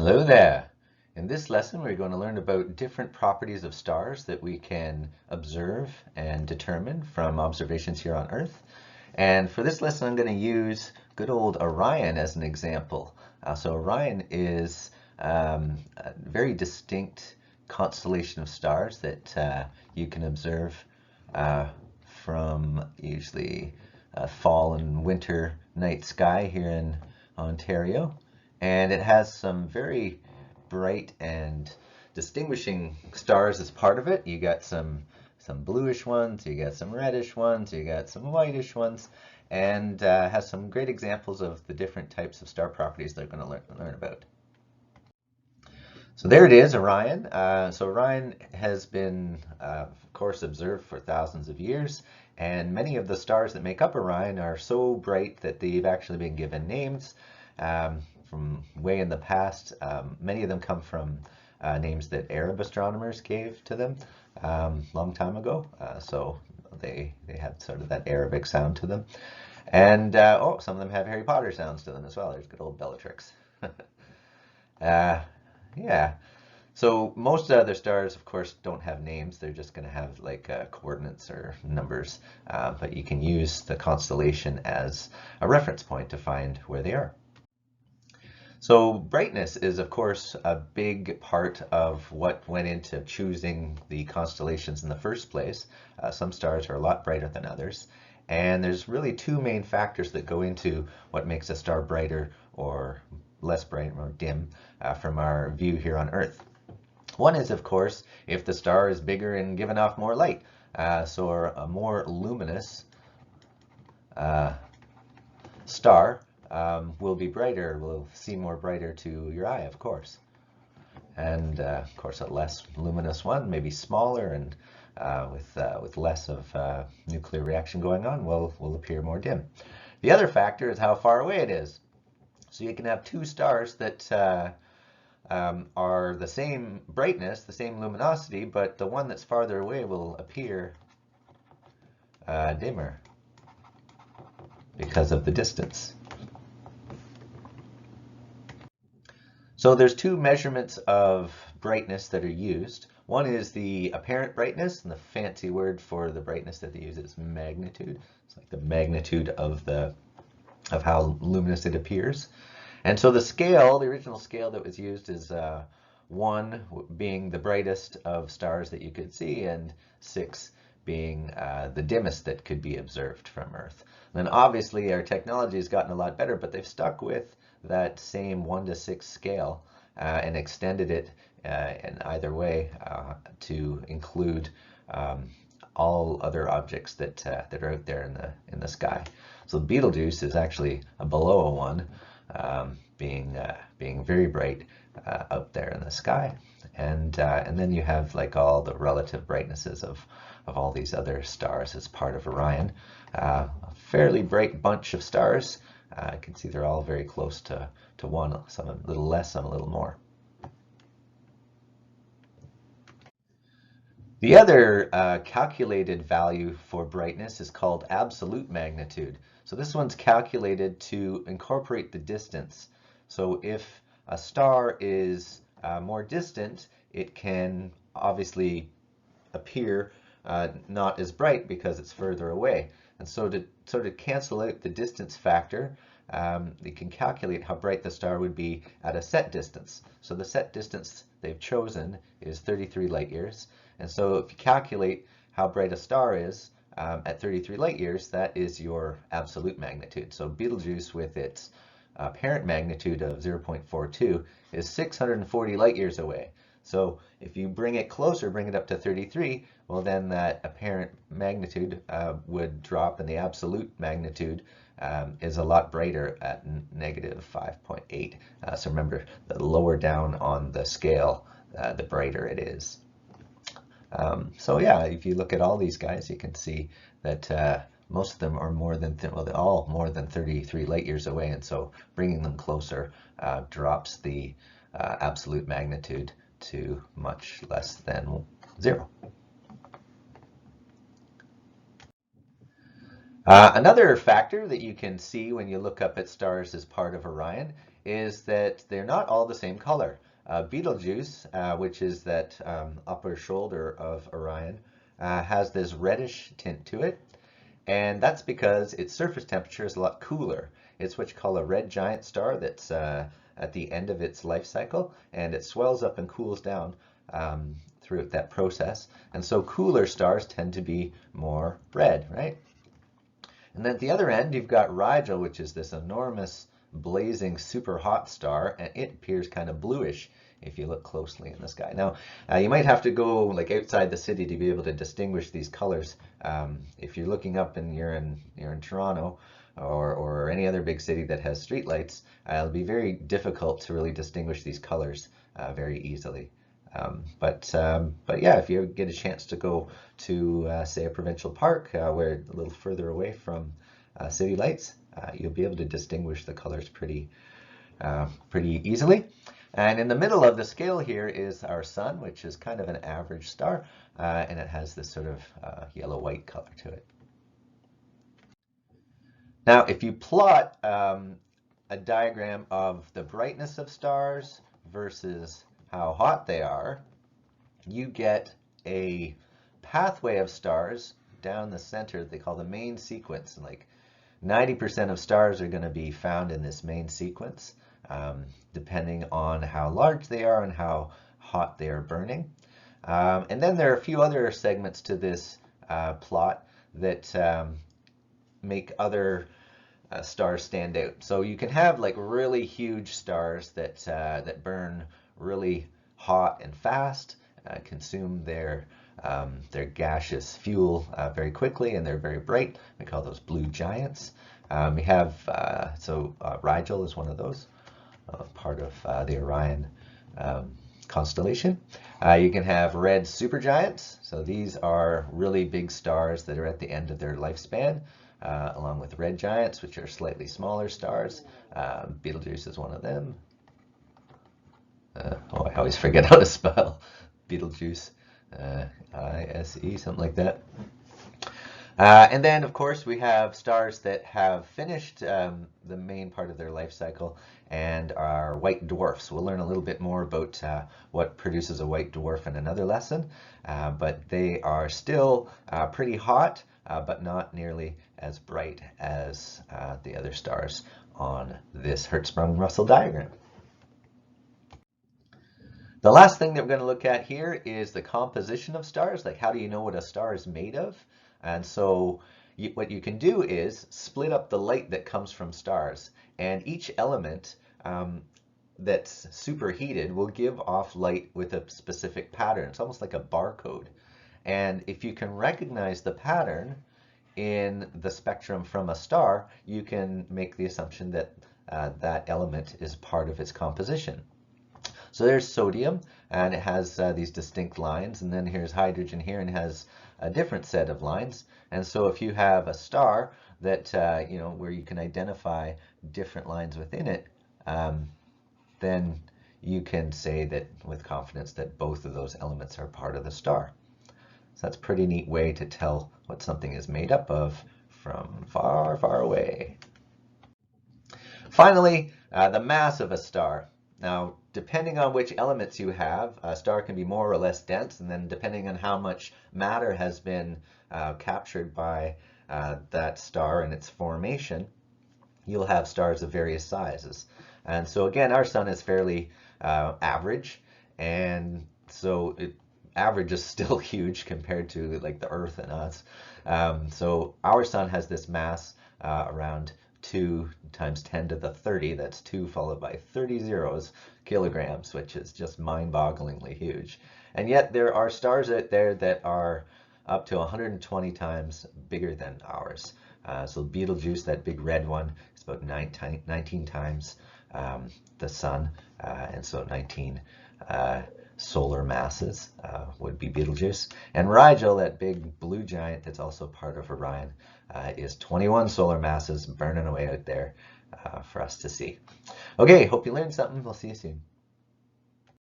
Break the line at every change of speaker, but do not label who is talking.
Hello there. In this lesson, we're going to learn about different properties of stars that we can observe and determine from observations here on Earth. And for this lesson, I'm going to use good old Orion as an example. So Orion is a very distinct constellation of stars that you can observe from usually fall and winter night sky here in Ontario. And it has some very bright and distinguishing stars as part of it. You got some bluish ones, you got some reddish ones, you got some whitish ones, and has some great examples of the different types of star properties they're going to learn about. So there it is, Orion. So Orion has been, of course, observed for thousands of years, and many of the stars that make up Orion are so bright that they've actually been given names from way in the past. Many of them come from names that Arab astronomers gave to them long time ago. So they had sort of that Arabic sound to them. And some of them have Harry Potter sounds to them as well. There's good old Bellatrix. uh, yeah. So most other stars, of course, don't have names. They're just going to have like coordinates or numbers. But you can use the constellation as a reference point to find where they are. So brightness is, of course, a big part of what went into choosing the constellations in the first place. Some stars are a lot brighter than others. And there's really two main factors that go into what makes a star brighter or less bright or dim from our view here on Earth. One is, of course, if the star is bigger and giving off more light. So a more luminous star will be brighter, will seem more brighter to your eye, of course. And of course, a less luminous one, maybe smaller and with less of nuclear reaction going on, will appear more dim. The other factor is how far away it is. So you can have two stars that are the same brightness, the same luminosity, but the one that's farther away will appear dimmer because of the distance. So there's two measurements of brightness that are used. One is the apparent brightness, and the fancy word for the brightness that they use is magnitude. It's like the magnitude of how luminous it appears. And so the scale, the original scale that was used is 1 being the brightest of stars that you could see, and 6 being the dimmest that could be observed from Earth. And then obviously our technology has gotten a lot better, but they've stuck with that same 1 to 6 scale and extended it in either way to include all other objects that are out there in the sky. So Betelgeuse is actually below a 1, being very bright out there in the sky, and then you have like all the relative brightnesses of all these other stars as part of Orion. A fairly bright bunch of stars. You can see they're all very close to 1, some a little less, some a little more. The other calculated value for brightness is called absolute magnitude. So this one's calculated to incorporate the distance. So if a star is more distant, it can obviously appear not as bright because it's further away. And so to sort of cancel out the distance factor, you can calculate how bright the star would be at a set distance. So the set distance they've chosen is 33 light years. And so if you calculate how bright a star is at 33 light years, that is your absolute magnitude. So Betelgeuse, with its apparent magnitude of 0.42, is 640 light years away. So if you bring it closer, bring it up to 33, well then that apparent magnitude would drop, and the absolute magnitude is a lot brighter at negative 5.8. So remember, the lower down on the scale, the brighter it is. So yeah, if you look at all these guys, you can see that most of them are more than, well, they're all more than 33 light years away, and so bringing them closer drops the absolute magnitude to much less than 0. Another factor that you can see when you look up at stars as part of Orion is that they're not all the same color. Betelgeuse, which is that upper shoulder of Orion, has this reddish tint to it, and that's because its surface temperature is a lot cooler. It's what you call a red giant star that's at the end of its life cycle, and it swells up and cools down throughout that process. And so cooler stars tend to be more red, right? And then at the other end, you've got Rigel, which is this enormous, blazing, super hot star, and it appears kind of bluish if you look closely in the sky. Now, you might have to go like outside the city to be able to distinguish these colors. If you're looking up and you're in Toronto or any other big city that has streetlights, it'll be very difficult to really distinguish these colors very easily. But yeah, if you get a chance to go to, say, a provincial park where a little further away from city lights, you'll be able to distinguish the colors pretty easily. And in the middle of the scale here is our sun, which is kind of an average star, and it has this sort of yellow-white color to it. Now, if you plot a diagram of the brightness of stars versus how hot they are, you get a pathway of stars down the center they call the main sequence. And like 90% of stars are going to be found in this main sequence, depending on how large they are and how hot they are burning. And then there are a few other segments to this plot that make other stars stand out. So you can have like really huge stars that burn really hot and fast, consume their gaseous fuel very quickly, and they're very bright. We call those blue giants. We have Rigel is one of those, part of the Orion constellation. You can have red supergiants. So these are really big stars that are at the end of their lifespan, along with red giants, which are slightly smaller stars. Betelgeuse is one of them. I always forget how to spell Betelgeuse. I-S-E, something like that. And then, of course, we have stars that have finished the main part of their life cycle and are white dwarfs. We'll learn a little bit more about what produces a white dwarf in another lesson, but they are still pretty hot, but not nearly as bright as the other stars on this Hertzsprung-Russell diagram. The last thing that we're going to look at here is the composition of stars, like how do you know what a star is made of? And so what you can do is split up the light that comes from stars, and each element that's superheated will give off light with a specific pattern. It's almost like a barcode. And if you can recognize the pattern in the spectrum from a star, you can make the assumption that that element is part of its composition. So there's sodium, and it has these distinct lines, and then here's hydrogen here, and has a different set of lines. And so if you have a star that where you can identify different lines within it, then you can say that with confidence that both of those elements are part of the star. So that's a pretty neat way to tell what something is made up of from far, far away. Finally, the mass of a star. Now, depending on which elements you have, a star can be more or less dense, and then depending on how much matter has been captured by that star and its formation, you'll have stars of various sizes. And so again, our sun is fairly average, and so average is still huge compared to like the Earth and us. So our sun has this mass around 2 times 10 to the 30, that's 2 followed by 30 zeros, kilograms, which is just mind-bogglingly huge. And yet there are stars out there that are up to 120 times bigger than ours. So Betelgeuse, that big red one, is about 19 times the sun, and so 19 solar masses would be Betelgeuse. And Rigel, that big blue giant that's also part of Orion, is 21 solar masses burning away out there for us to see. Okay, hope you learned something. We'll see you soon.